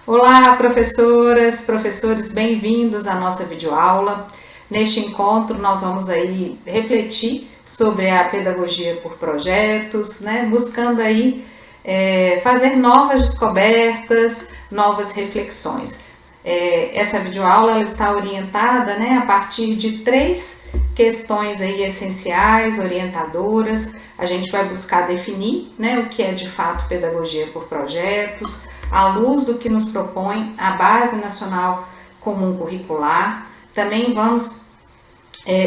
Olá, professoras, professores, bem-vindos à nossa videoaula. Neste encontro, nós vamos aí refletir sobre a pedagogia por projetos, buscando aí fazer novas descobertas, novas reflexões. Essa videoaula ela está orientada a partir de 3 questões aí essenciais, orientadoras. A gente vai buscar definir o que é de fato pedagogia por projetos, à luz do que nos propõe a Base Nacional Comum Curricular. Também vamos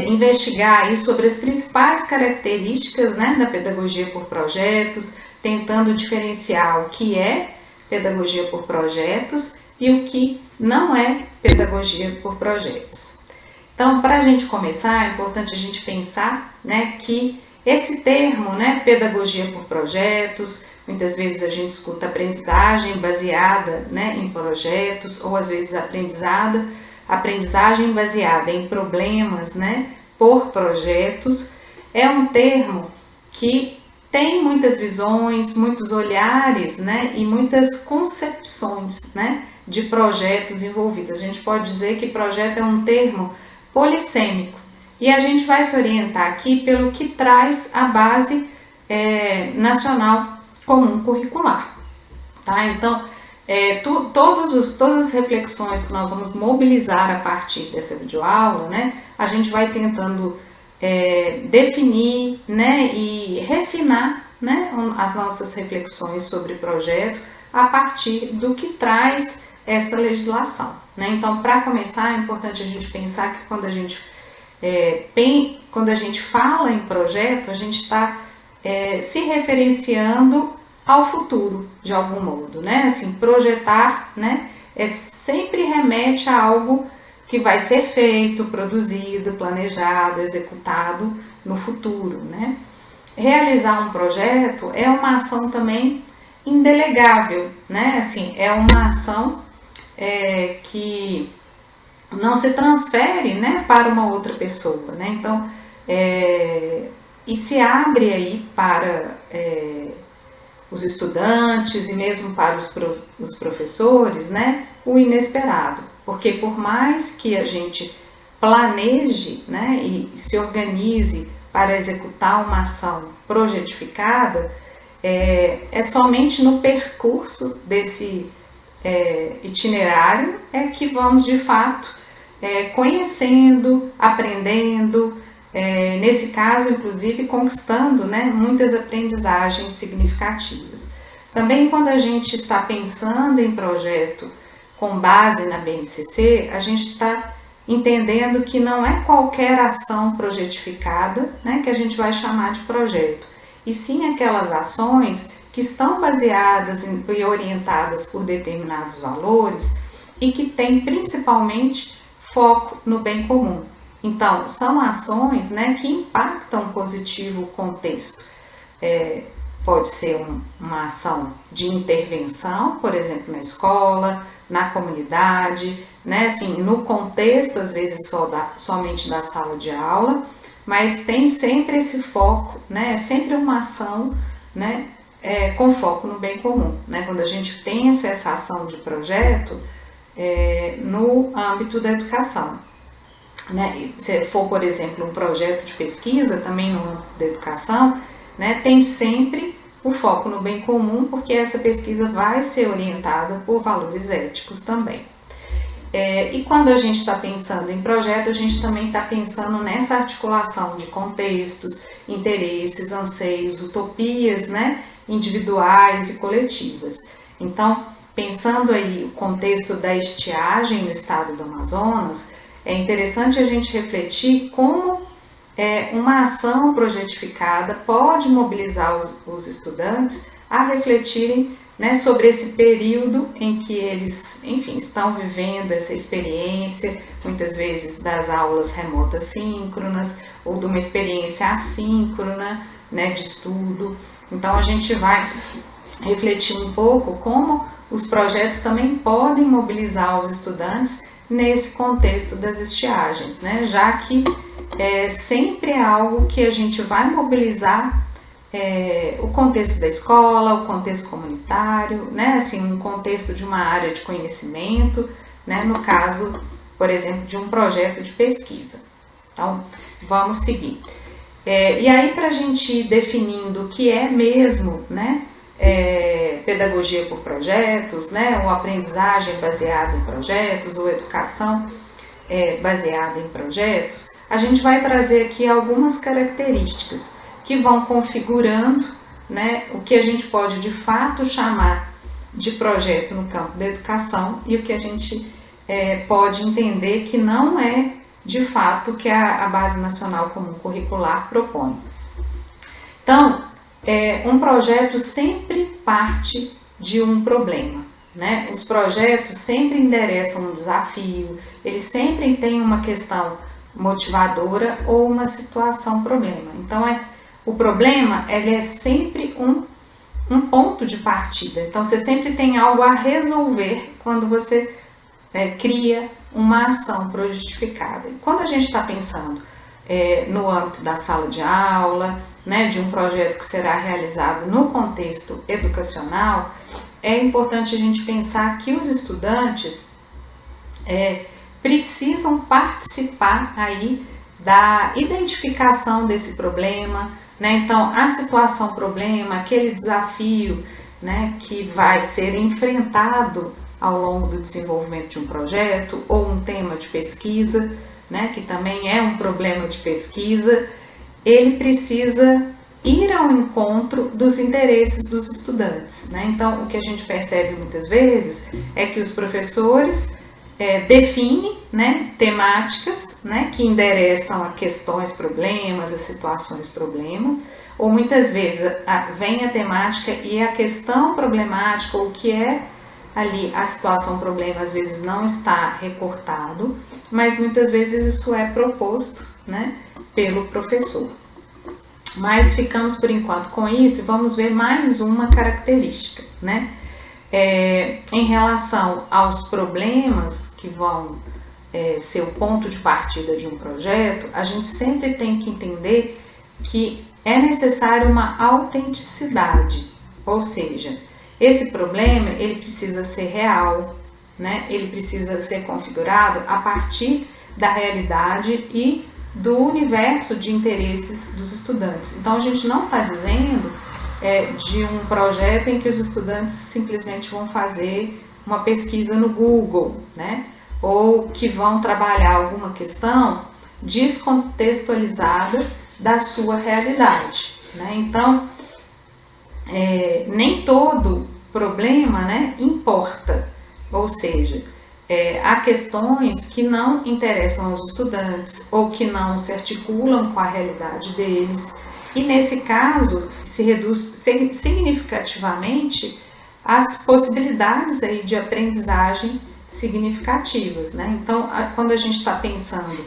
investigar aí sobre as principais características da pedagogia por projetos, tentando diferenciar o que é pedagogia por projetos e o que não é pedagogia por projetos. Então, para a gente começar, é importante a gente pensar que esse termo, pedagogia por projetos, muitas vezes a gente escuta aprendizagem baseada em projetos, ou às vezes aprendizagem baseada em problemas por projetos. É um termo que tem muitas visões, muitos olhares e muitas concepções de projetos envolvidos. A gente pode dizer que projeto é um termo polissêmico e a gente vai se orientar aqui pelo que traz a Base Nacional Comum Curricular. Tá? Então, todas as reflexões que nós vamos mobilizar a partir dessa videoaula, a gente vai tentando definir e refinar as nossas reflexões sobre projeto a partir do que traz essa legislação. Então, para começar, é importante a gente pensar que quando a gente fala em projeto, a gente está se referenciando ao futuro, de algum modo, Assim, projetar, sempre remete a algo que vai ser feito, produzido, planejado, executado no futuro, Realizar um projeto é uma ação também indelegável, Assim, é uma ação que não se transfere, para uma outra pessoa, Então, e se abre aí para os estudantes e mesmo para os professores, o inesperado, porque por mais que a gente planeje, e se organize para executar uma ação projetificada, é somente no percurso desse itinerário que vamos de fato conhecendo, aprendendo, nesse caso, inclusive, conquistando muitas aprendizagens significativas. Também quando a gente está pensando em projeto com base na BNCC, a gente está entendendo que não é qualquer ação projetificada que a gente vai chamar de projeto, e sim aquelas ações que estão baseadas e orientadas por determinados valores e que têm principalmente foco no bem comum. Então, são ações que impactam positivo o contexto. Pode ser uma ação de intervenção, por exemplo, na escola, na comunidade, assim, no contexto, às vezes somente da sala de aula, mas tem sempre esse foco, é sempre uma ação com foco no bem comum. Quando a gente pensa essa ação de projeto no âmbito da educação. Se for, por exemplo, um projeto de pesquisa, também no âmbito da educação, tem sempre o foco no bem comum, porque essa pesquisa vai ser orientada por valores éticos também. E quando a gente está pensando em projeto, a gente também está pensando nessa articulação de contextos, interesses, anseios, utopias, individuais e coletivas. Então, pensando aí o contexto da estiagem no estado do Amazonas, é interessante a gente refletir como uma ação projetificada pode mobilizar os estudantes a refletirem sobre esse período em que eles, enfim, estão vivendo essa experiência, muitas vezes das aulas remotas síncronas ou de uma experiência assíncrona, de estudo. Então, a gente vai refletir um pouco como os projetos também podem mobilizar os estudantes nesse contexto das estiagens, já que sempre é algo que a gente vai mobilizar o contexto da escola, o contexto comunitário, né? Assim, um contexto de uma área de conhecimento, né? No caso, por exemplo, de um projeto de pesquisa. Então, vamos seguir. E aí, para a gente ir definindo o que é mesmo, né? Pedagogia por projetos, né? Ou aprendizagem baseada em projetos, ou educação baseada em projetos, a gente vai trazer aqui algumas características que vão configurando, né, o que a gente pode de fato chamar de projeto no campo da educação e o que a gente pode entender que não é de fato o que a Base Nacional Comum Curricular propõe. Então, um projeto sempre parte de um problema, né? Os projetos sempre endereçam um desafio, eles sempre têm uma questão motivadora ou uma situação problema. Então, o problema ele é sempre um ponto de partida. Então, você sempre tem algo a resolver quando você cria uma ação projustificada. E quando a gente está pensando no âmbito da sala de aula, né, de um projeto que será realizado no contexto educacional, é importante a gente pensar que os estudantes precisam participar aí da identificação desse problema, né? Então, a situação problema, aquele desafio, né, que vai ser enfrentado ao longo do desenvolvimento de um projeto ou um tema de pesquisa, né, que também é um problema de pesquisa, ele precisa ir ao encontro dos interesses dos estudantes, né? Então, o que a gente percebe muitas vezes é que os professores definem, né, temáticas, né, que endereçam a questões problemas, a situações problemas, ou muitas vezes vem a temática e a questão problemática, ou o que é ali a situação problema, às vezes não está recortado, mas muitas vezes isso é proposto, né, pelo professor. Mas ficamos por enquanto com isso e vamos ver mais uma característica, né? Em relação aos problemas que vão ser o ponto de partida de um projeto, a gente sempre tem que entender que é necessário uma autenticidade, ou seja, esse problema ele precisa ser real, né? Ele precisa ser configurado a partir da realidade e do universo de interesses dos estudantes. Então, a gente não está dizendo de um projeto em que os estudantes simplesmente vão fazer uma pesquisa no Google, né? Ou que vão trabalhar alguma questão descontextualizada da sua realidade, né? Então, nem todo problema, né, importa, ou seja, há questões que não interessam aos estudantes ou que não se articulam com a realidade deles, e nesse caso se reduz significativamente as possibilidades aí de aprendizagem significativas, né? Então, quando a gente está pensando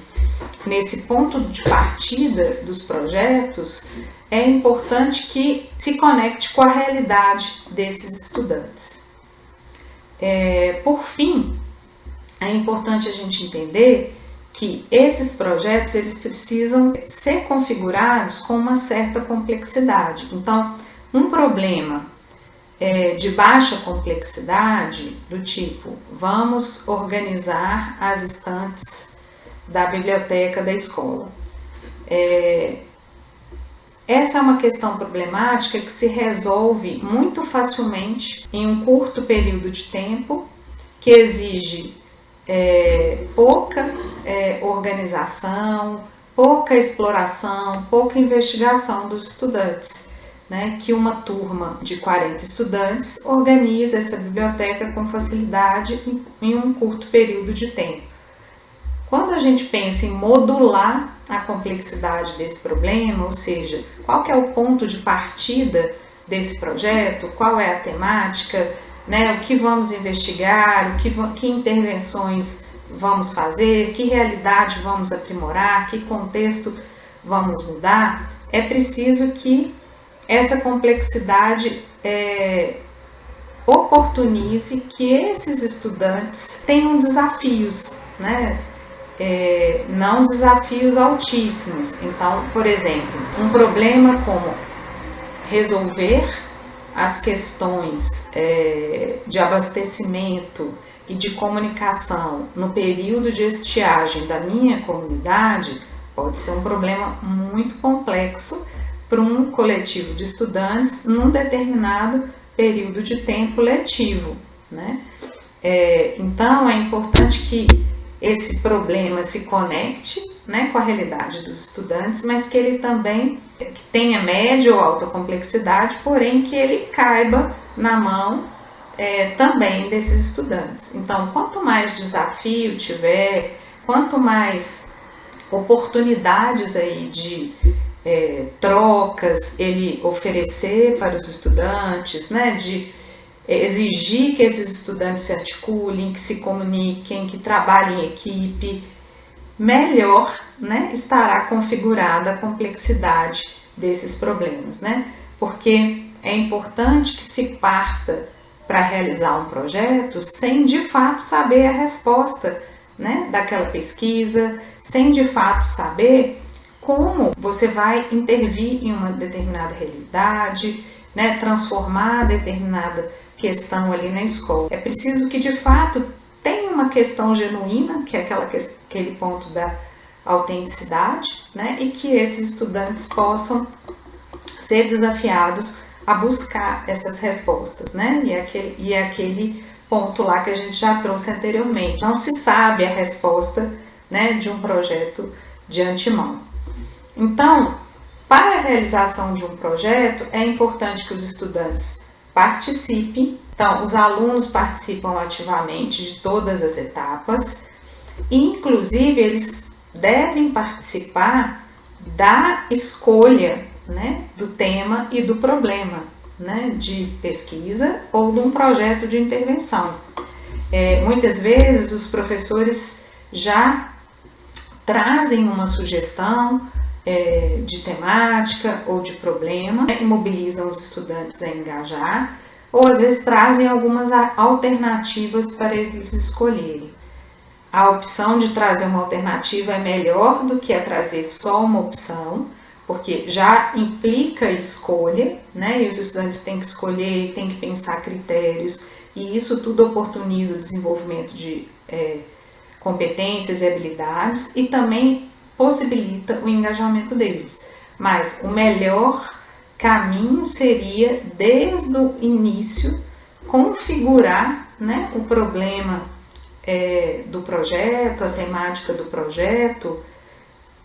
nesse ponto de partida dos projetos, é importante que se conecte com a realidade desses estudantes. Por fim, é importante a gente entender que esses projetos eles precisam ser configurados com uma certa complexidade. Então, um problema de baixa complexidade, do tipo, vamos organizar as estantes da biblioteca da escola. Essa é uma questão problemática que se resolve muito facilmente em um curto período de tempo, que exige pouca organização, pouca exploração, pouca investigação dos estudantes, né? Que uma turma de 40 estudantes organiza essa biblioteca com facilidade em um curto período de tempo. Quando a gente pensa em modular a complexidade desse problema, ou seja, qual que é o ponto de partida desse projeto, qual é a temática, né, o que vamos investigar, que intervenções vamos fazer, que realidade vamos aprimorar, que contexto vamos mudar, é preciso que essa complexidade oportunize que esses estudantes tenham desafios, né? Não desafios altíssimos. Então, por exemplo, um problema como resolver as questões de abastecimento e de comunicação no período de estiagem da minha comunidade pode ser um problema muito complexo para um coletivo de estudantes num determinado período de tempo letivo, né? Então é importante que esse problema se conecte, né, com a realidade dos estudantes, mas que ele também tenha média ou alta complexidade, porém que ele caiba na mão também desses estudantes. Então, quanto mais desafio tiver, quanto mais oportunidades aí de trocas ele oferecer para os estudantes, né, de exigir que esses estudantes se articulem, que se comuniquem, que trabalhem em equipe, melhor, né, estará configurada a complexidade desses problemas, né? Porque é importante que se parta para realizar um projeto sem de fato saber a resposta, né, daquela pesquisa, sem de fato saber como você vai intervir em uma determinada realidade, né, transformar determinada questão ali na escola. É preciso que de fato tenha uma questão genuína, que é aquele ponto da autenticidade, né, e que esses estudantes possam ser desafiados a buscar essas respostas, né, e é aquele ponto lá que a gente já trouxe anteriormente. Não se sabe a resposta, né, de um projeto de antemão. Então, para a realização de um projeto, é importante que os estudantes participem. Então, os alunos participam ativamente de todas as etapas, e, inclusive, eles devem participar da escolha, né, do tema e do problema, né, de pesquisa ou de um projeto de intervenção. Muitas vezes, os professores já trazem uma sugestão de temática ou de problema, né, e mobilizam os estudantes a engajar, ou às vezes trazem algumas alternativas para eles escolherem. A opção de trazer uma alternativa é melhor do que a trazer só uma opção, porque já implica escolha, né, e os estudantes têm que escolher, têm que pensar critérios, e isso tudo oportuniza o desenvolvimento de competências e habilidades e também possibilita o engajamento deles. Mas o melhor caminho seria, desde o início, configurar, né, o problema do projeto, a temática do projeto,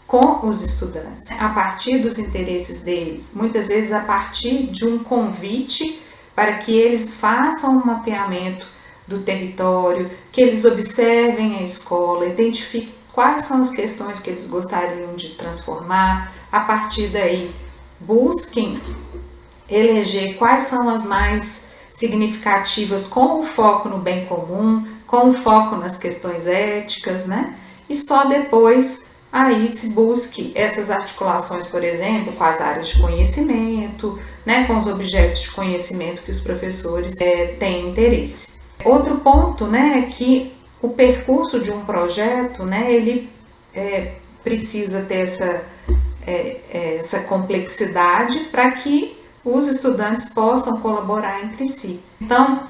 com os estudantes, a partir dos interesses deles, muitas vezes a partir de um convite para que eles façam um mapeamento do território, que eles observem a escola, identifiquem quais são as questões que eles gostariam de transformar, a partir daí busquem eleger quais são as mais significativas com o foco no bem comum, com o foco nas questões éticas, né? E só depois aí se busque essas articulações, por exemplo, com as áreas de conhecimento, né, com os objetos de conhecimento que os professores têm interesse. Outro ponto, né, é que o percurso de um projeto, né, ele precisa ter essa complexidade para que os estudantes possam colaborar entre si. Então,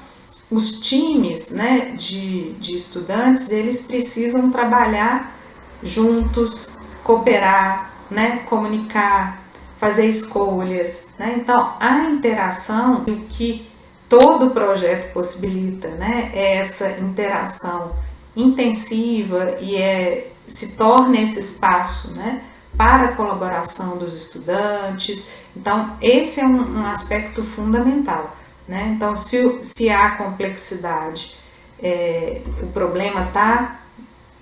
os times, né, de estudantes, eles precisam trabalhar juntos, cooperar, né, comunicar, fazer escolhas, né? Então, a interação, o que todo projeto possibilita, né, é essa interação intensiva e se torna esse espaço, né, para a colaboração dos estudantes. Então, esse é um aspecto fundamental, né? Então, se há complexidade, o problema está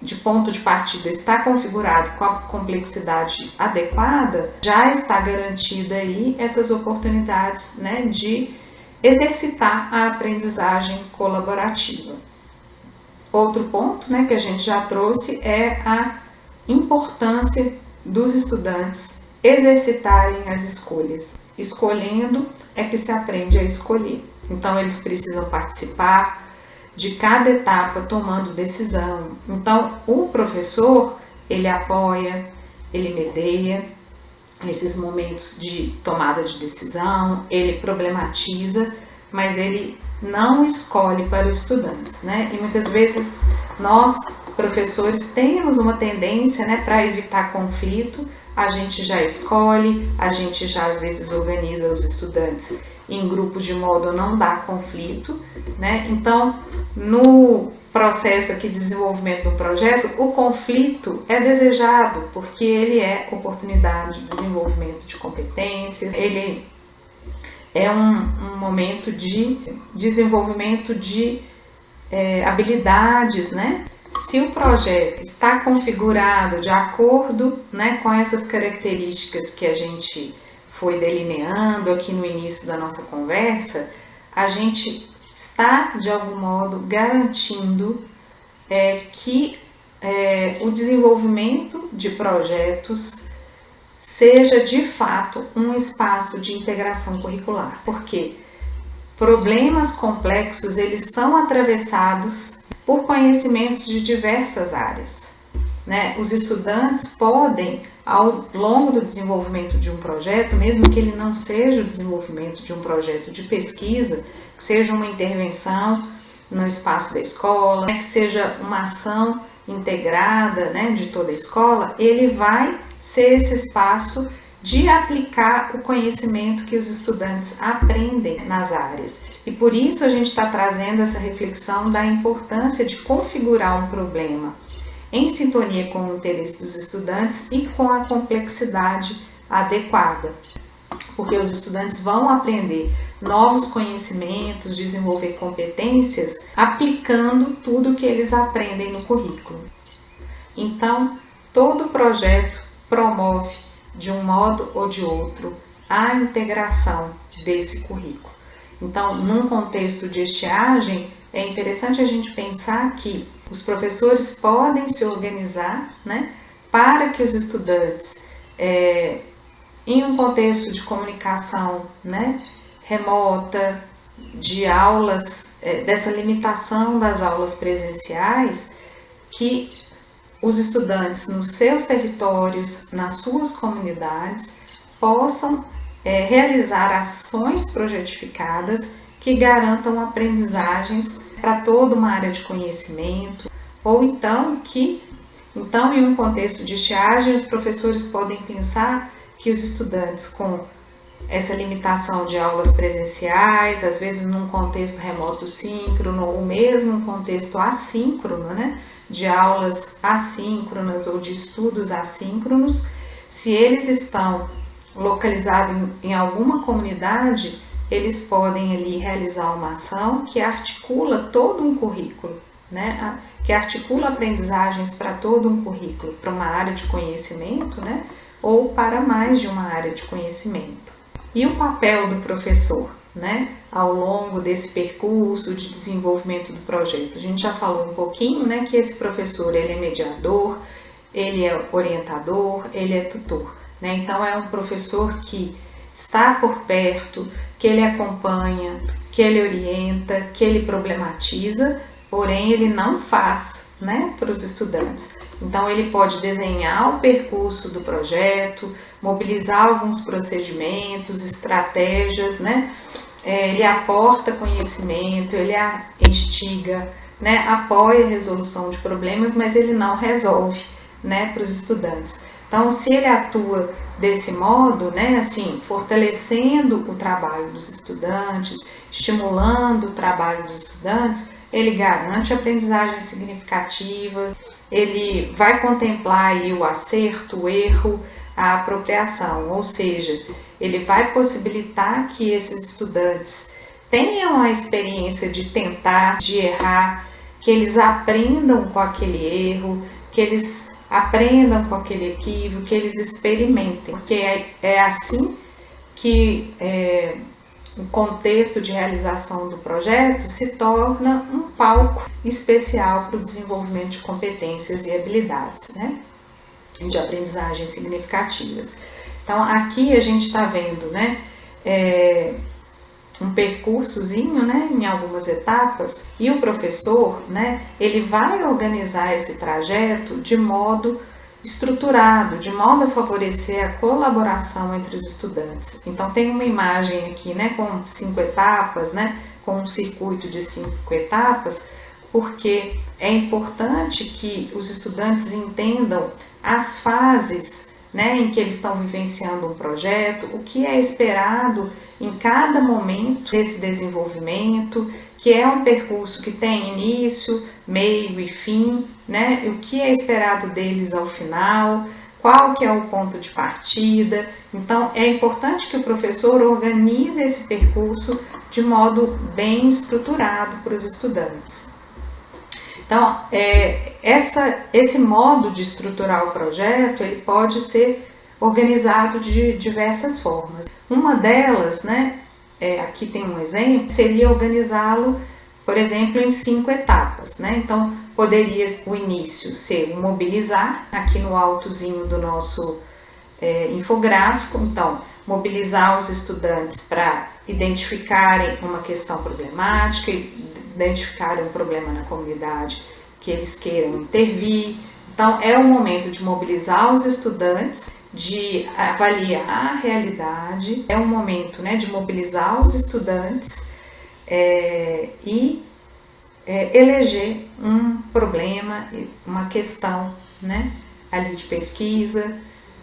de ponto de partida, está configurado com a complexidade adequada, já está garantida aí essas oportunidades, né, de exercitar a aprendizagem colaborativa. Outro ponto, né, que a gente já trouxe é a importância dos estudantes exercitarem as escolhas. Escolhendo é que se aprende a escolher. Então, eles precisam participar de cada etapa, tomando decisão. Então, o professor, ele apoia, ele medeia, esses momentos de tomada de decisão, ele problematiza, mas ele não escolhe para os estudantes, né? E muitas vezes nós, professores, temos uma tendência, né, para evitar conflito, a gente já escolhe, a gente já às vezes organiza os estudantes em grupos de modo a não dar conflito, né? Então, no processo aqui de desenvolvimento do projeto, o conflito é desejado, porque ele é oportunidade de desenvolvimento de competências, ele é um momento de desenvolvimento de habilidades, né? Se o projeto está configurado de acordo, né, com essas características que a gente foi delineando aqui no início da nossa conversa, a gente está, de algum modo, garantindo que o desenvolvimento de projetos seja, de fato, um espaço de integração curricular, porque problemas complexos, eles são atravessados por conhecimentos de diversas áreas, né? Os estudantes podem, ao longo do desenvolvimento de um projeto, mesmo que ele não seja o desenvolvimento de um projeto de pesquisa, que seja uma intervenção no espaço da escola, né, que seja uma ação integrada, né, de toda a escola, ele vai ser esse espaço de aplicar o conhecimento que os estudantes aprendem nas áreas. E por isso a gente está trazendo essa reflexão da importância de configurar um problema em sintonia com o interesse dos estudantes e com a complexidade adequada, porque os estudantes vão aprender novos conhecimentos, desenvolver competências, aplicando tudo que eles aprendem no currículo. Então, todo projeto promove, de um modo ou de outro, a integração desse currículo. Então, num contexto de estiagem, é interessante a gente pensar que os professores podem se organizar, né, para que os estudantes, em um contexto de comunicação, né, remota, de aulas, dessa limitação das aulas presenciais, que os estudantes nos seus territórios, nas suas comunidades, possam realizar ações projetificadas que garantam aprendizagens para toda uma área de conhecimento, ou então em um contexto de estiagem, os professores podem pensar que os estudantes com essa limitação de aulas presenciais, às vezes num contexto remoto síncrono, ou mesmo um contexto assíncrono, né, de aulas assíncronas ou de estudos assíncronos, se eles estão localizados em alguma comunidade, eles podem ali realizar uma ação que articula todo um currículo, né, que articula aprendizagens para todo um currículo, para uma área de conhecimento, né, ou para mais de uma área de conhecimento. E o papel do professor, né, ao longo desse percurso de desenvolvimento do projeto? A gente já falou um pouquinho, né, que esse professor, ele é mediador, ele é orientador, ele é tutor, né? Então é um professor que está por perto, que ele acompanha, que ele orienta, que ele problematiza, porém ele não faz, né, para os estudantes. Então ele pode desenhar o percurso do projeto, mobilizar alguns procedimentos, estratégias, né? Ele aporta conhecimento, ele instiga, né, apoia a resolução de problemas, mas ele não resolve, né, para os estudantes. Então, se ele atua desse modo, né, assim, fortalecendo o trabalho dos estudantes, estimulando o trabalho dos estudantes, ele garante aprendizagens significativas, ele vai contemplar aí o acerto, o erro, a apropriação, ou seja, ele vai possibilitar que esses estudantes tenham a experiência de tentar, de errar, que eles aprendam com aquele erro, que eles aprendam com aquele equívoco, que eles experimentem, porque é assim que o contexto de realização do projeto se torna um palco especial para o desenvolvimento de competências e habilidades, né, de aprendizagens significativas. Então, aqui a gente está vendo, né, um percursozinho, né, em algumas etapas, e o professor, né, ele vai organizar esse trajeto de modo estruturado, de modo a favorecer a colaboração entre os estudantes. Então tem uma imagem aqui, né, com 5 etapas, né, com um circuito de 5 etapas, porque é importante que os estudantes entendam as fases, né, em que eles estão vivenciando um projeto, o que é esperado em cada momento desse desenvolvimento, que é um percurso que tem início, meio e fim, né, o que é esperado deles ao final, qual que é o ponto de partida. Então é importante que o professor organize esse percurso de modo bem estruturado para os estudantes. Então, esse modo de estruturar o projeto, ele pode ser organizado de diversas formas. Uma delas, né, aqui tem um exemplo, seria organizá-lo, por exemplo, em 5 etapas, né? Então, poderia o início ser o mobilizar, aqui no altozinho do nosso infográfico. Então, mobilizar os estudantes para identificarem uma questão problemática, identificarem um problema na comunidade que eles queiram intervir. Então, é o momento de mobilizar os estudantes, de avaliar a realidade, é um momento, né, de mobilizar os estudantes e eleger um problema, uma questão, né, ali de pesquisa.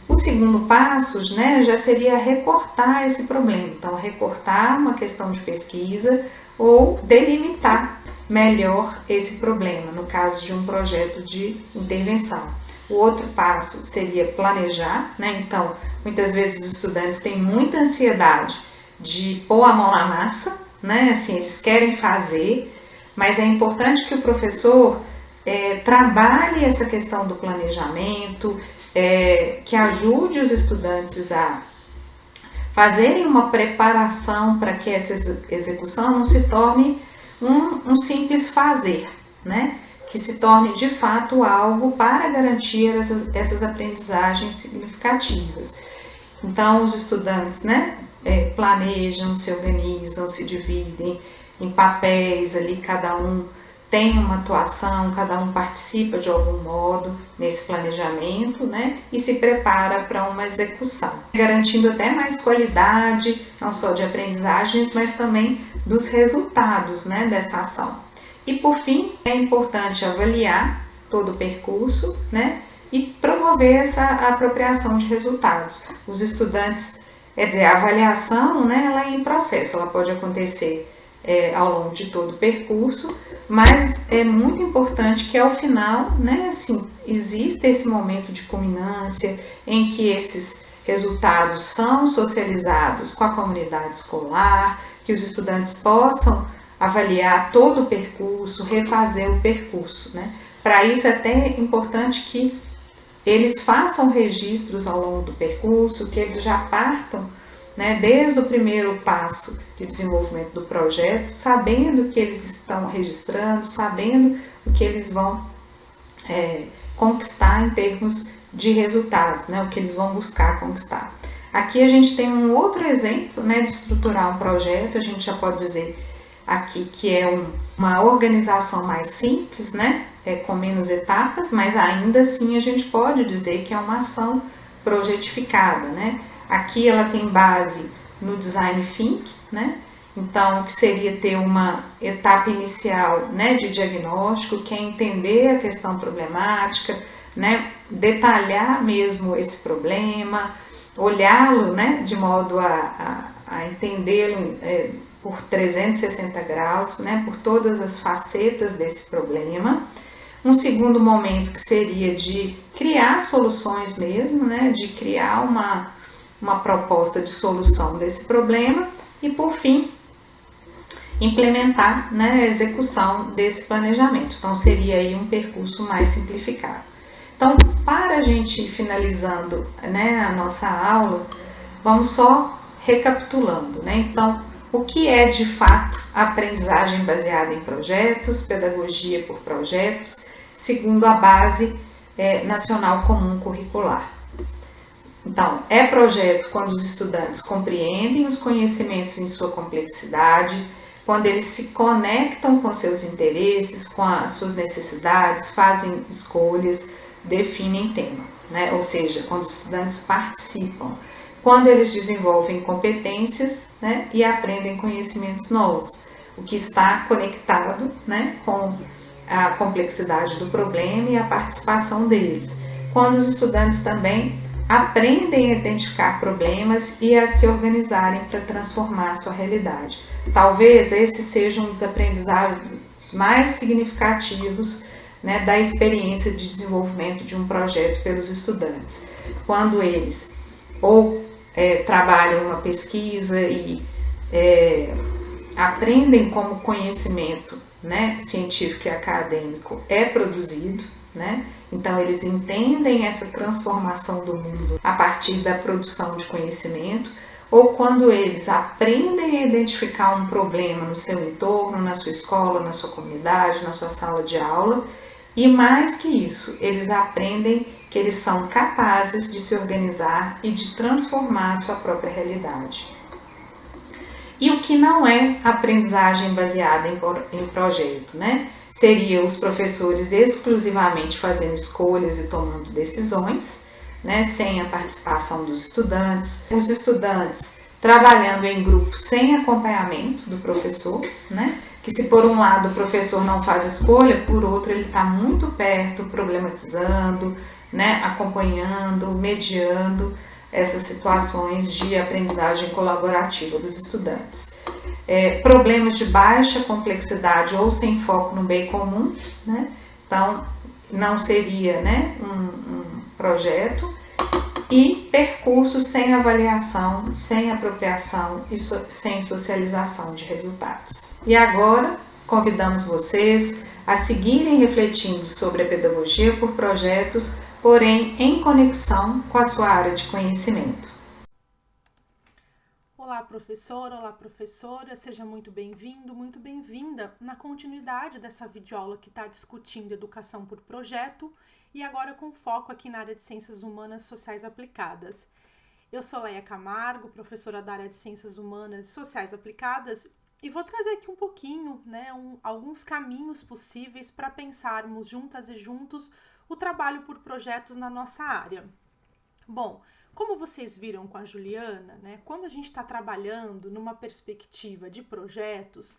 O segundo passo, né, já seria recortar esse problema. Então, recortar uma questão de pesquisa ou delimitar melhor esse problema, no caso de um projeto de intervenção. O outro passo seria planejar, né? Então, muitas vezes os estudantes têm muita ansiedade de pôr a mão na massa, né? Assim, eles querem fazer, mas é importante que o professor trabalhe essa questão do planejamento, que ajude os estudantes a fazerem uma preparação para que essa execução não se torne um simples fazer, né? Que se torne de fato algo para garantir essas aprendizagens significativas. Então, os estudantes, né, planejam, se organizam, se dividem em papéis ali, cada um tem uma atuação, cada um participa de algum modo nesse planejamento, né, e se prepara para uma execução, garantindo até mais qualidade, não só de aprendizagens, mas também dos resultados, né, dessa ação. E por fim, é importante avaliar todo o percurso, né, e promover essa apropriação de resultados. Os estudantes, a avaliação, né, ela é em processo, ela pode acontecer ao longo de todo o percurso, mas é muito importante que ao final, né, assim, exista esse momento de culminância em que esses resultados são socializados com a comunidade escolar, que os estudantes possam avaliar todo o percurso, refazer o percurso, né? Para isso é até importante que eles façam registros ao longo do percurso, que eles já partam, né, desde o primeiro passo de desenvolvimento do projeto, sabendo o que eles estão registrando, sabendo o que eles vão conquistar em termos de resultados, né, o que eles vão buscar conquistar. Aqui a gente tem um outro exemplo, né, de estruturar um projeto. A gente já pode dizer aqui que é uma organização mais simples, né, com menos etapas, mas ainda assim a gente pode dizer que é uma ação projetificada, né. Aqui ela tem base no Design Think, né? Então, que seria ter uma etapa inicial, né, de diagnóstico, que é entender a questão problemática, né, detalhar mesmo esse problema, olhá-lo, né, de modo a entendê-lo por 360 graus, né, por todas as facetas desse problema. Um segundo momento que seria de criar soluções mesmo, né, de criar uma proposta de solução desse problema e, por fim, implementar, né, a execução desse planejamento. Então, seria aí um percurso mais simplificado. Então, para a gente ir finalizando, né, a nossa aula, vamos só recapitulando, né? Então, o que é de fato a aprendizagem baseada em projetos, pedagogia por projetos, segundo a Base Nacional Comum Curricular? Então, é projeto quando os estudantes compreendem os conhecimentos em sua complexidade, quando eles se conectam com seus interesses, com as suas necessidades, fazem escolhas, definem tema. né? Ou seja, quando os estudantes participam, quando eles desenvolvem competências, né, e aprendem conhecimentos novos, o que está conectado, né, com a complexidade do problema e a participação deles. Quando os estudantes também aprendem a identificar problemas e a se organizarem para transformar a sua realidade. Talvez esse seja um dos aprendizados mais significativos, né, da experiência de desenvolvimento de um projeto pelos estudantes. Quando eles ou trabalham uma pesquisa e aprendem como conhecimento, né, científico e acadêmico é produzido, né? Então eles entendem essa transformação do mundo a partir da produção de conhecimento, ou quando eles aprendem a identificar um problema no seu entorno, na sua escola, na sua comunidade, na sua sala de aula, e mais que isso, eles aprendem que eles são capazes de se organizar e de transformar a sua própria realidade. E o que não é aprendizagem baseada em projeto, né? Seria os professores exclusivamente fazendo escolhas e tomando decisões, né? Sem a participação dos estudantes. Os estudantes trabalhando em grupo sem acompanhamento do professor, né? Que se por um lado o professor não faz escolha, por outro ele está muito perto, problematizando, né? Acompanhando, mediando essas situações de aprendizagem colaborativa dos estudantes. Problemas de baixa complexidade ou sem foco no bem comum, né? Então, não seria, né, um projeto, e percursos sem avaliação, sem apropriação e sem socialização de resultados. E agora, convidamos vocês a seguirem refletindo sobre a pedagogia por projetos, porém em conexão com a sua área de conhecimento. Olá, professora, olá, professora, seja muito bem-vindo, muito bem-vinda na continuidade dessa videoaula que está discutindo educação por projeto e agora com foco aqui na área de Ciências Humanas Sociais Aplicadas. Eu sou Leia Camargo, professora da área de Ciências Humanas e Sociais Aplicadas e vou trazer aqui um pouquinho, né, alguns caminhos possíveis para pensarmos juntas e juntos o trabalho por projetos na nossa área. Bom, como vocês viram com a Juliana, né, quando a gente está trabalhando numa perspectiva de projetos,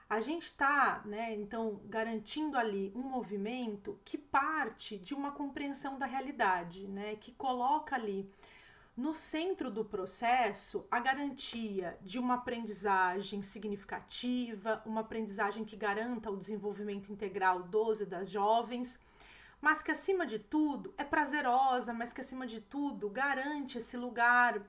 a gente está, né, então, garantindo ali um movimento que parte de uma compreensão da realidade, né, que coloca ali no centro do processo a garantia de uma aprendizagem significativa, uma aprendizagem que garanta o desenvolvimento integral dos e das jovens, mas que acima de tudo é prazerosa, mas que acima de tudo garante esse lugar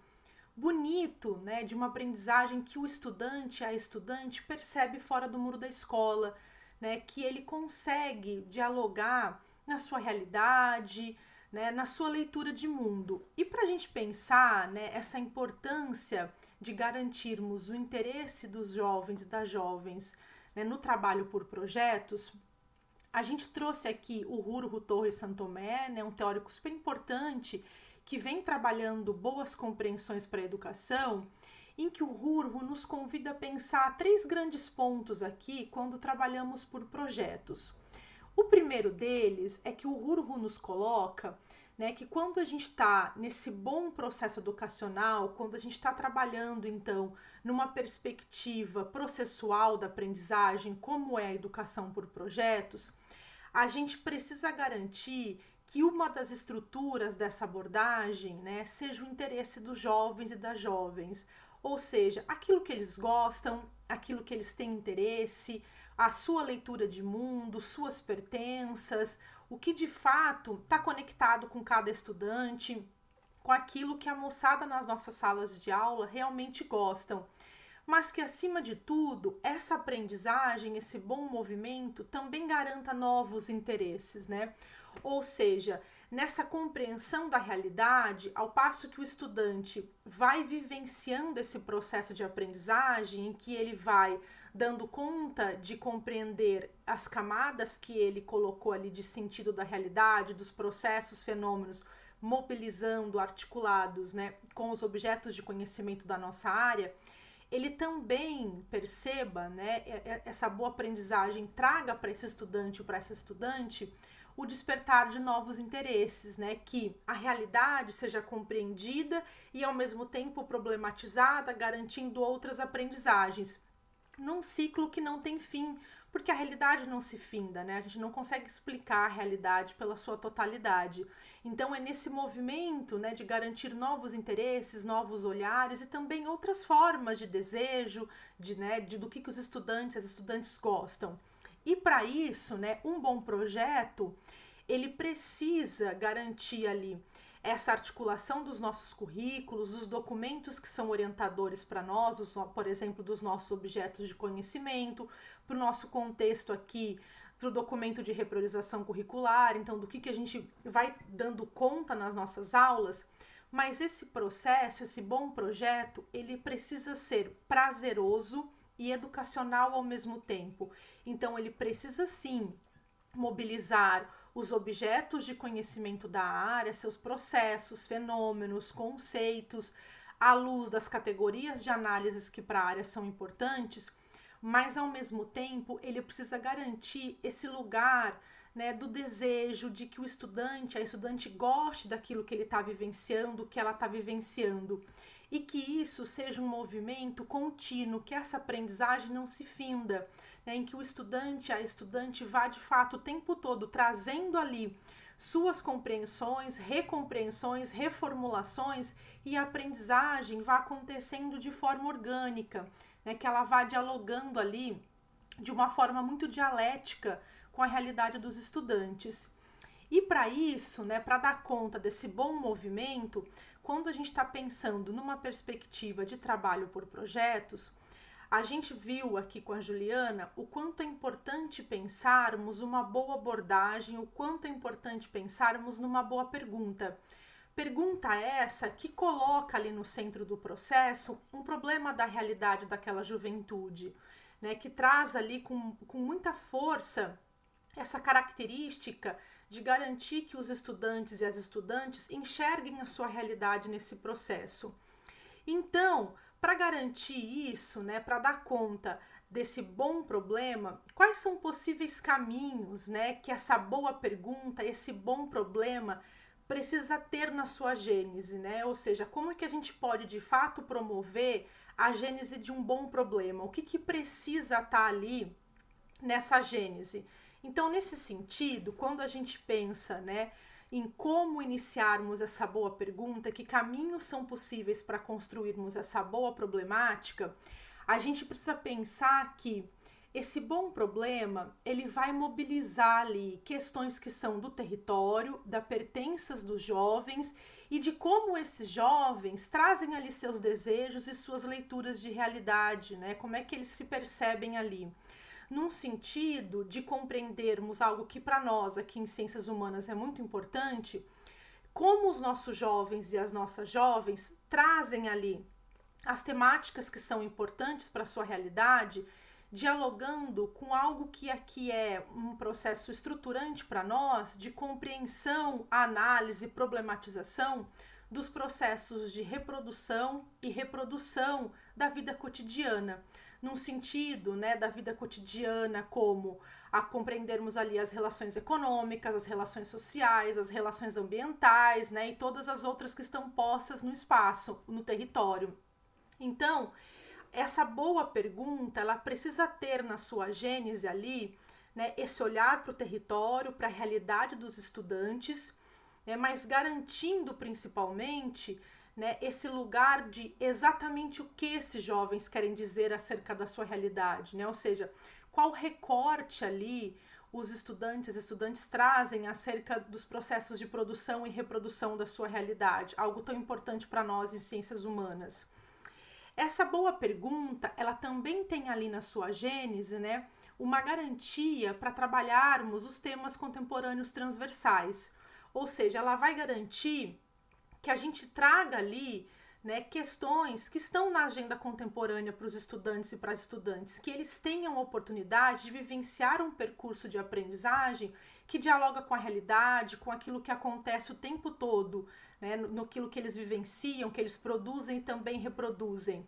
bonito, né, de uma aprendizagem que o estudante, a estudante percebe fora do muro da escola, né, que ele consegue dialogar na sua realidade, né, na sua leitura de mundo. E para a gente pensar, né, essa importância de garantirmos o interesse dos jovens e das jovens, né, no trabalho por projetos, a gente trouxe aqui o Rurro Torres Santomé, né, um teórico super importante que vem trabalhando boas compreensões para a educação, em que o Rurro nos convida a pensar 3 grandes pontos aqui quando trabalhamos por projetos. O primeiro deles é que o Rurro nos coloca, né, que quando a gente está nesse bom processo educacional, quando a gente está trabalhando, então, numa perspectiva processual da aprendizagem, como é a educação por projetos, a gente precisa garantir que uma das estruturas dessa abordagem, né, seja o interesse dos jovens e das jovens, ou seja, aquilo que eles gostam, aquilo que eles têm interesse, a sua leitura de mundo, suas pertenças, o que de fato está conectado com cada estudante, com aquilo que a moçada nas nossas salas de aula realmente gostam. Mas que, acima de tudo, essa aprendizagem, esse bom movimento também garanta novos interesses, né? Ou seja, nessa compreensão da realidade, ao passo que o estudante vai vivenciando esse processo de aprendizagem, em que ele vai dando conta de compreender as camadas que ele colocou ali de sentido da realidade, dos processos, fenômenos, mobilizando, articulados, né, com os objetos de conhecimento da nossa área, ele também perceba, né, essa boa aprendizagem traga para esse estudante ou para essa estudante o despertar de novos interesses, né, que a realidade seja compreendida e ao mesmo tempo problematizada, garantindo outras aprendizagens, num ciclo que não tem fim, porque a realidade não se finda, né? A gente não consegue explicar a realidade pela sua totalidade. Então é nesse movimento, né, de garantir novos interesses, novos olhares e também outras formas de desejo, do que os estudantes, as estudantes gostam. E para isso, né, um bom projeto, ele precisa garantir ali essa articulação dos nossos currículos, dos documentos que são orientadores para nós, por exemplo, dos nossos objetos de conhecimento, para o nosso contexto aqui, para o documento de repriorização curricular, então do que a gente vai dando conta nas nossas aulas, mas esse processo, esse bom projeto, ele precisa ser prazeroso e educacional ao mesmo tempo. Então ele precisa sim mobilizar os objetos de conhecimento da área, seus processos, fenômenos, conceitos, à luz das categorias de análises que para a área são importantes, mas ao mesmo tempo ele precisa garantir esse lugar, né, do desejo de que a estudante goste daquilo que ele está vivenciando, que ela está vivenciando, e que isso seja um movimento contínuo, que essa aprendizagem não se finda, né, em que o estudante, a estudante vá de fato o tempo todo trazendo ali suas compreensões, recompreensões, reformulações, e a aprendizagem vá acontecendo de forma orgânica, né, que ela vá dialogando ali de uma forma muito dialética com a realidade dos estudantes. E para isso, né, para dar conta desse bom movimento, quando a gente está pensando numa perspectiva de trabalho por projetos, a gente viu aqui com a Juliana o quanto é importante pensarmos uma boa abordagem, o quanto é importante pensarmos numa boa pergunta. Pergunta essa que coloca ali no centro do processo um problema da realidade daquela juventude, né, que traz ali com muita força essa característica de garantir que os estudantes e as estudantes enxerguem a sua realidade nesse processo. Então, para garantir isso, né, para dar conta desse bom problema, quais são possíveis caminhos, né, que essa boa pergunta, esse bom problema precisa ter na sua gênese, né? Ou seja, como é que a gente pode de fato promover a gênese de um bom problema? O que precisa estar ali nessa gênese? Então, nesse sentido, quando a gente pensa, né, em como iniciarmos essa boa pergunta, que caminhos são possíveis para construirmos essa boa problemática, a gente precisa pensar que esse bom problema, ele vai mobilizar ali questões que são do território, da pertenças dos jovens e de como esses jovens trazem ali seus desejos e suas leituras de realidade, né? Como é que eles se percebem ali. Num sentido de compreendermos algo que para nós aqui em Ciências Humanas é muito importante, como os nossos jovens e as nossas jovens trazem ali as temáticas que são importantes para a sua realidade, dialogando com algo que aqui é um processo estruturante para nós de compreensão, análise, problematização dos processos de reprodução e reprodução da vida cotidiana, num sentido, né, da vida cotidiana como a compreendermos ali as relações econômicas, as relações sociais, as relações ambientais, né, e todas as outras que estão postas no espaço, no território. Então, essa boa pergunta, ela precisa ter na sua gênese ali, né, esse olhar para o território, para a realidade dos estudantes, né, mas garantindo principalmente, né, esse lugar de exatamente o que esses jovens querem dizer acerca da sua realidade, né? Ou seja, qual recorte ali os estudantes trazem acerca dos processos de produção e reprodução da sua realidade, algo tão importante para nós em ciências humanas. Essa boa pergunta, ela também tem ali na sua gênese, né, uma garantia para trabalharmos os temas contemporâneos transversais, ou seja, ela vai garantir que a gente traga ali, né, questões que estão na agenda contemporânea para os estudantes e para as estudantes, que eles tenham a oportunidade de vivenciar um percurso de aprendizagem que dialoga com a realidade, com aquilo que acontece o tempo todo, né, naquilo que eles vivenciam, que eles produzem e também reproduzem.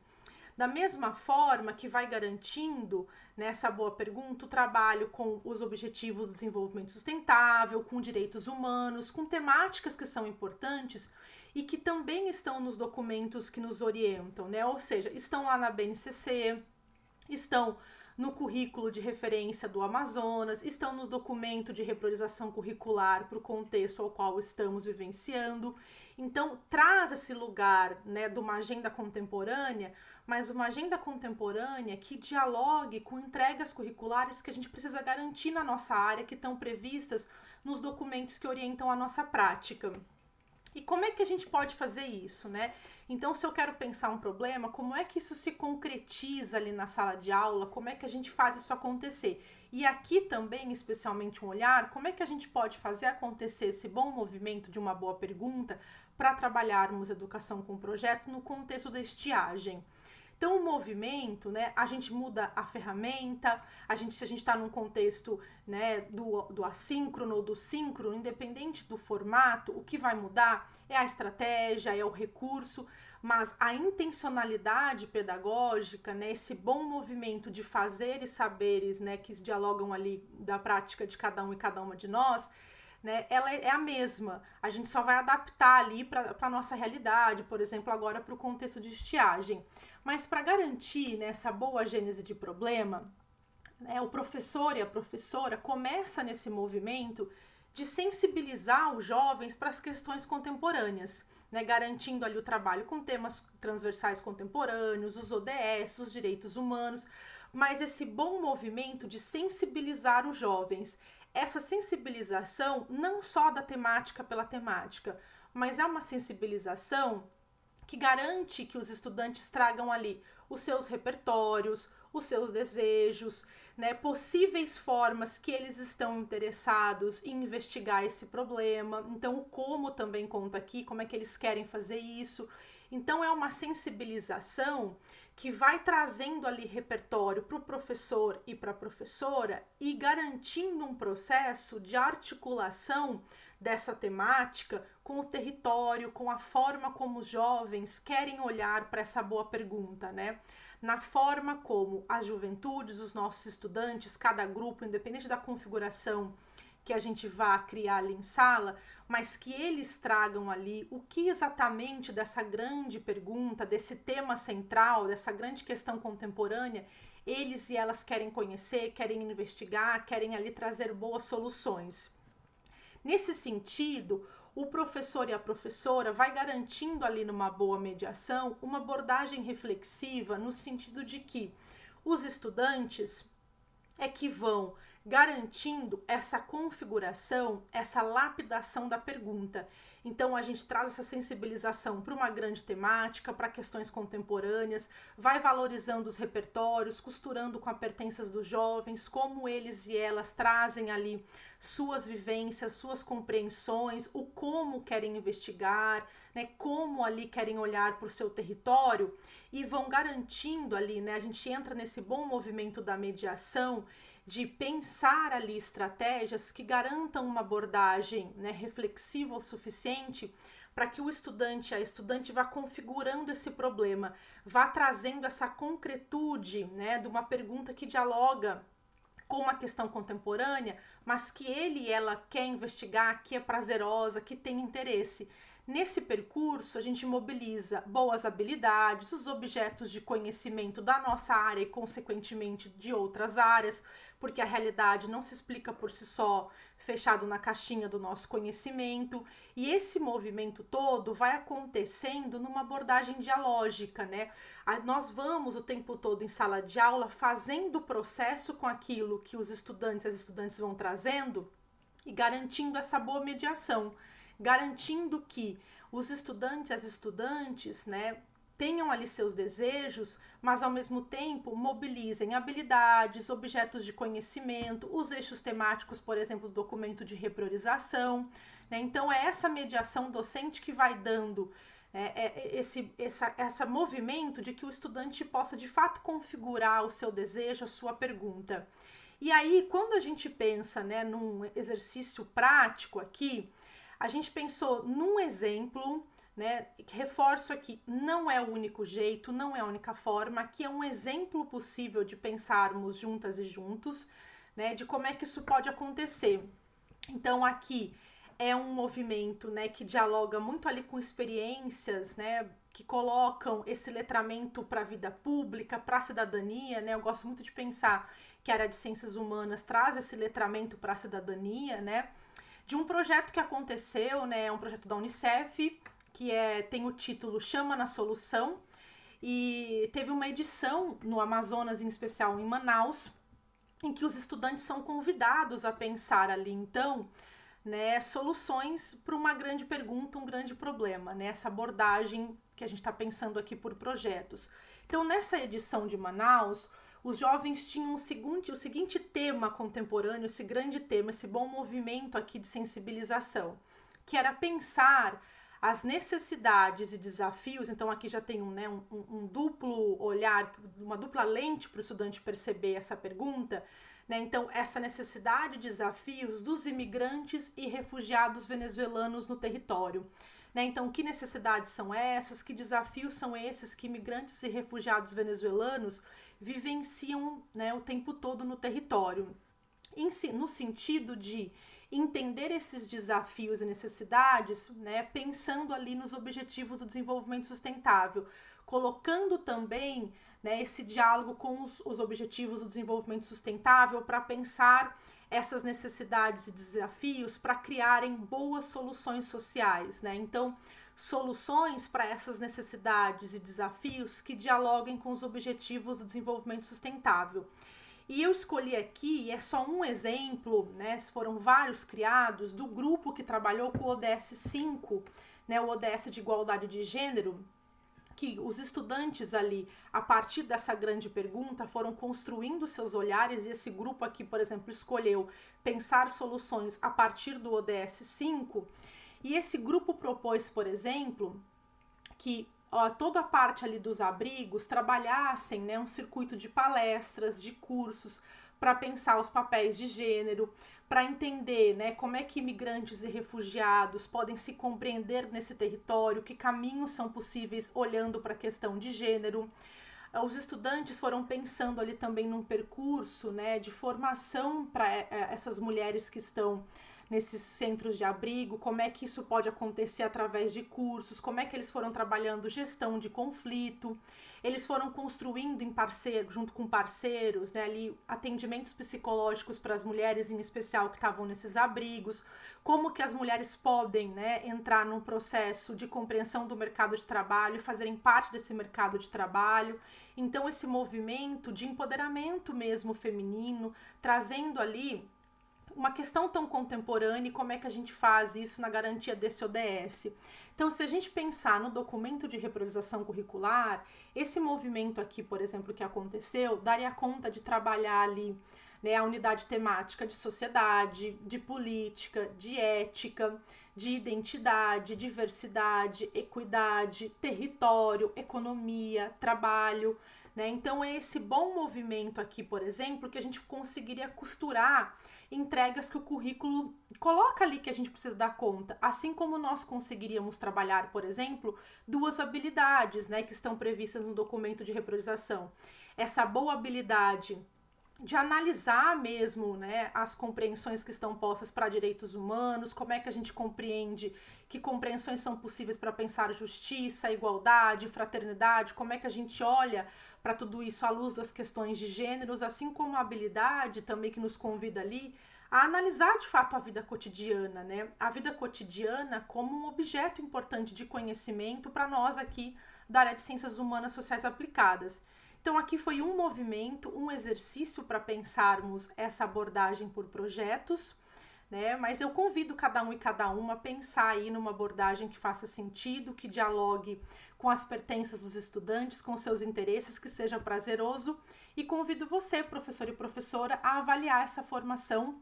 Da mesma forma que vai garantindo, nessa boa pergunta, o trabalho com os objetivos do desenvolvimento sustentável, com direitos humanos, com temáticas que são importantes e que também estão nos documentos que nos orientam, né? Ou seja, estão lá na BNCC, estão no currículo de referência do Amazonas, estão no documento de repriorização curricular para o contexto ao qual estamos vivenciando. Então, traz esse lugar, né, de uma agenda contemporânea, mas uma agenda contemporânea que dialogue com entregas curriculares que a gente precisa garantir na nossa área, que estão previstas nos documentos que orientam a nossa prática. E como é que a gente pode fazer isso, né? Então, se eu quero pensar um problema, como é que isso se concretiza ali na sala de aula? Como é que a gente faz isso acontecer? E aqui também, especialmente um olhar, como é que a gente pode fazer acontecer esse bom movimento de uma boa pergunta para trabalharmos educação com projeto no contexto da estiagem? Então, o movimento, né, a gente muda a ferramenta, se a gente está num contexto, né, do assíncrono ou do síncrono, independente do formato, o que vai mudar é a estratégia, é o recurso, mas a intencionalidade pedagógica, né, esse bom movimento de fazer e saberes, né, que dialogam ali da prática de cada um e cada uma de nós, né, ela é a mesma. A gente só vai adaptar ali para a nossa realidade, por exemplo, agora para o contexto de estiagem. Mas para garantir, né, essa boa gênese de problema, né, o professor e a professora começam nesse movimento de sensibilizar os jovens para as questões contemporâneas, né, garantindo ali o trabalho com temas transversais contemporâneos, os ODS, os direitos humanos, mas esse bom movimento de sensibilizar os jovens. Essa sensibilização não só da temática pela temática, mas é uma sensibilização que garante que os estudantes tragam ali os seus repertórios, os seus desejos, né, possíveis formas que eles estão interessados em investigar esse problema. Então, o como também conta aqui, como é que eles querem fazer isso. Então, é uma sensibilização que vai trazendo ali repertório para o professor e para a professora e garantindo um processo de articulação dessa temática com o território, com a forma como os jovens querem olhar para essa boa pergunta, né? Na forma como as juventudes, os nossos estudantes, cada grupo, independente da configuração que a gente vá criar ali em sala, mas que eles tragam ali o que exatamente dessa grande pergunta, desse tema central, dessa grande questão contemporânea, eles e elas querem conhecer, querem investigar, querem ali trazer boas soluções. Nesse sentido, o professor e a professora vai garantindo ali numa boa mediação uma abordagem reflexiva no sentido de que os estudantes é que vão garantindo essa configuração, essa lapidação da pergunta. Então, a gente traz essa sensibilização para uma grande temática, para questões contemporâneas, vai valorizando os repertórios, costurando com as pertenças dos jovens, como eles e elas trazem ali suas vivências, suas compreensões, o como querem investigar, né, como ali querem olhar para o seu território e vão garantindo ali, né, a gente entra nesse bom movimento da mediação, de pensar ali estratégias que garantam uma abordagem, né, reflexiva o suficiente para que o estudante, a estudante vá configurando esse problema, vá trazendo essa concretude, né, de uma pergunta que dialoga com uma questão contemporânea, mas que ele e ela quer investigar, que é prazerosa, que tem interesse. Nesse percurso, a gente mobiliza boas habilidades, os objetos de conhecimento da nossa área e, consequentemente, de outras áreas, porque a realidade não se explica por si só, fechado na caixinha do nosso conhecimento. E esse movimento todo vai acontecendo numa abordagem dialógica, né? Nós vamos o tempo todo em sala de aula fazendo o processo com aquilo que os estudantes e as estudantes vão trazendo e garantindo essa boa mediação. Garantindo que os estudantes e as estudantes, né, tenham ali seus desejos, mas ao mesmo tempo mobilizem habilidades, objetos de conhecimento, os eixos temáticos, por exemplo, do documento de repriorização, né? Então é essa mediação docente que vai dando esse movimento de que o estudante possa de fato configurar o seu desejo, a sua pergunta. E aí, quando a gente pensa, né, num exercício prático aqui, a gente pensou num exemplo, né? Reforço aqui, não é o único jeito, não é a única forma, aqui é um exemplo possível de pensarmos juntas e juntos, né, de como é que isso pode acontecer. Então aqui é um movimento, né, que dialoga muito ali com experiências, né, que colocam esse letramento para a vida pública, para a cidadania, né? Eu gosto muito de pensar que a área de ciências humanas traz esse letramento para a cidadania, né? De um projeto que aconteceu, né, é um projeto da Unicef, que tem o título Chama na Solução, e teve uma edição no Amazonas, em especial em Manaus, em que os estudantes são convidados a pensar ali, então, né, soluções para uma grande pergunta, um grande problema, né, essa abordagem que a gente está pensando aqui por projetos. Então, nessa edição de Manaus, os jovens tinham o seguinte tema contemporâneo, esse grande tema, esse bom movimento aqui de sensibilização, que era pensar as necessidades e desafios. Então aqui já tem um duplo olhar, uma dupla lente para o estudante perceber essa pergunta, né? Então essa necessidade e desafios dos imigrantes e refugiados venezuelanos no território, né? Então que necessidades são essas, que desafios são esses que imigrantes e refugiados venezuelanos vivenciam, né, o tempo todo no território, no sentido de entender esses desafios e necessidades, né, pensando ali nos objetivos do desenvolvimento sustentável, colocando também, né, esse diálogo com os objetivos do desenvolvimento sustentável para pensar essas necessidades e desafios para criarem boas soluções sociais, né? Então, soluções para essas necessidades e desafios que dialoguem com os objetivos do desenvolvimento sustentável. E eu escolhi aqui, é só um exemplo, né, foram vários criados, do grupo que trabalhou com o ODS 5, né, o ODS de igualdade de gênero, que os estudantes ali, a partir dessa grande pergunta, foram construindo seus olhares, e esse grupo aqui, por exemplo, escolheu pensar soluções a partir do ODS 5, e esse grupo propôs, por exemplo, que toda a parte ali dos abrigos trabalhassem, né, um circuito de palestras, de cursos, para pensar os papéis de gênero, para entender, né, como é que imigrantes e refugiados podem se compreender nesse território, que caminhos são possíveis olhando para a questão de gênero. Os estudantes foram pensando ali também num percurso, né, de formação para essas mulheres que estão nesses centros de abrigo, como é que isso pode acontecer através de cursos, como é que eles foram trabalhando gestão de conflito, eles foram construindo junto com parceiros, né, ali, atendimentos psicológicos para as mulheres em especial que estavam nesses abrigos, como que as mulheres podem, né, entrar num processo de compreensão do mercado de trabalho e fazerem parte desse mercado de trabalho. Então esse movimento de empoderamento mesmo feminino, trazendo ali uma questão tão contemporânea, e como é que a gente faz isso na garantia desse ODS. Então, se a gente pensar no documento de repriorização curricular, esse movimento aqui, por exemplo, que aconteceu, daria conta de trabalhar ali, né, a unidade temática de sociedade, de política, de ética, de identidade, diversidade, equidade, território, economia, trabalho, né? Então, é esse bom movimento aqui, por exemplo, que a gente conseguiria costurar entregas que o currículo coloca ali que a gente precisa dar conta, assim como nós conseguiríamos trabalhar, por exemplo, 2 habilidades, né, que estão previstas no documento de repriorização. Essa boa habilidade de analisar mesmo, né, as compreensões que estão postas para direitos humanos, como é que a gente compreende, que compreensões são possíveis para pensar justiça, igualdade, fraternidade, como é que a gente olha para tudo isso à luz das questões de gêneros, assim como a habilidade também que nos convida ali a analisar de fato a vida cotidiana, né? A vida cotidiana como um objeto importante de conhecimento para nós aqui da área de Ciências Humanas Sociais Aplicadas. Então aqui foi um movimento, um exercício para pensarmos essa abordagem por projetos, né? Mas eu convido cada um e cada uma a pensar aí numa abordagem que faça sentido, que dialogue com as pertenças dos estudantes, com seus interesses, que seja prazeroso, e convido você, professor e professora, a avaliar essa formação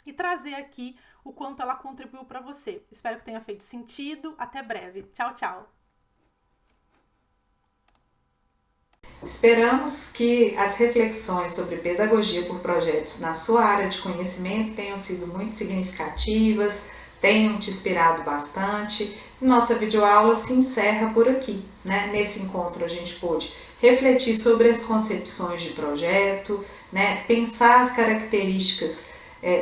e trazer aqui o quanto ela contribuiu para você. Espero que tenha feito sentido. Até breve. Tchau, tchau. Esperamos que as reflexões sobre pedagogia por projetos na sua área de conhecimento tenham sido muito significativas, tenham te inspirado bastante. Nossa videoaula se encerra por aqui, né? Nesse encontro a gente pôde refletir sobre as concepções de projeto, né? Pensar as características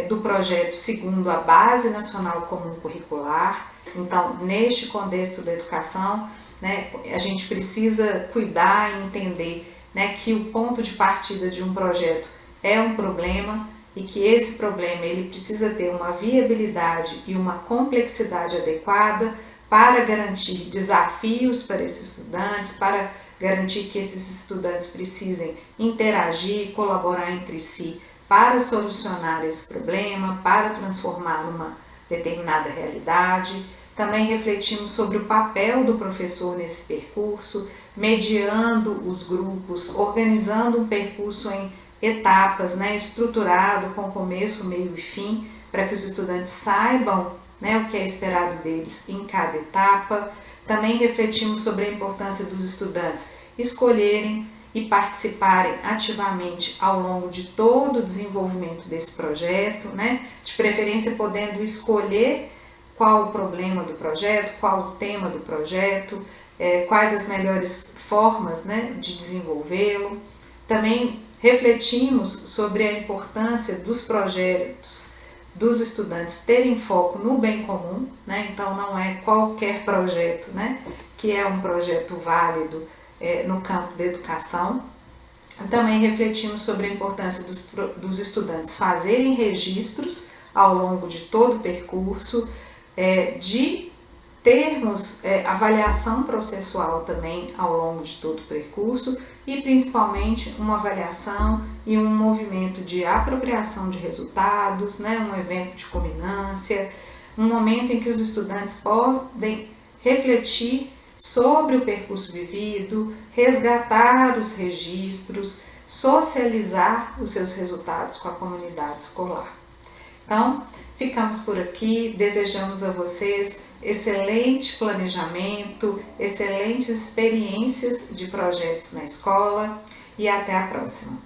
do projeto segundo a Base Nacional Comum Curricular. Então, neste contexto da educação, né, a gente precisa cuidar e entender, né, que o ponto de partida de um projeto é um problema e que esse problema ele precisa ter uma viabilidade e uma complexidade adequada para garantir desafios para esses estudantes, para garantir que esses estudantes precisem interagir, colaborar entre si para solucionar esse problema, para transformar uma determinada realidade. Também refletimos sobre o papel do professor nesse percurso, mediando os grupos, organizando um percurso em etapas, né, estruturado com começo, meio e fim, para que os estudantes saibam, né, o que é esperado deles em cada etapa. Também refletimos sobre a importância dos estudantes escolherem e participarem ativamente ao longo de todo o desenvolvimento desse projeto, né, de preferência podendo escolher qual o problema do projeto, qual o tema do projeto, quais as melhores formas, né, de desenvolvê-lo. Também refletimos sobre a importância dos projetos dos estudantes terem foco no bem comum, né? Então não é qualquer projeto, né, que é um projeto válido no campo da educação. Também refletimos sobre a importância dos estudantes fazerem registros ao longo de todo o percurso, de termos avaliação processual também ao longo de todo o percurso e principalmente uma avaliação e um movimento de apropriação de resultados, né, um evento de culminância, um momento em que os estudantes podem refletir sobre o percurso vivido, resgatar os registros, socializar os seus resultados com a comunidade escolar. Então, ficamos por aqui, desejamos a vocês excelente planejamento, excelentes experiências de projetos na escola e até a próxima.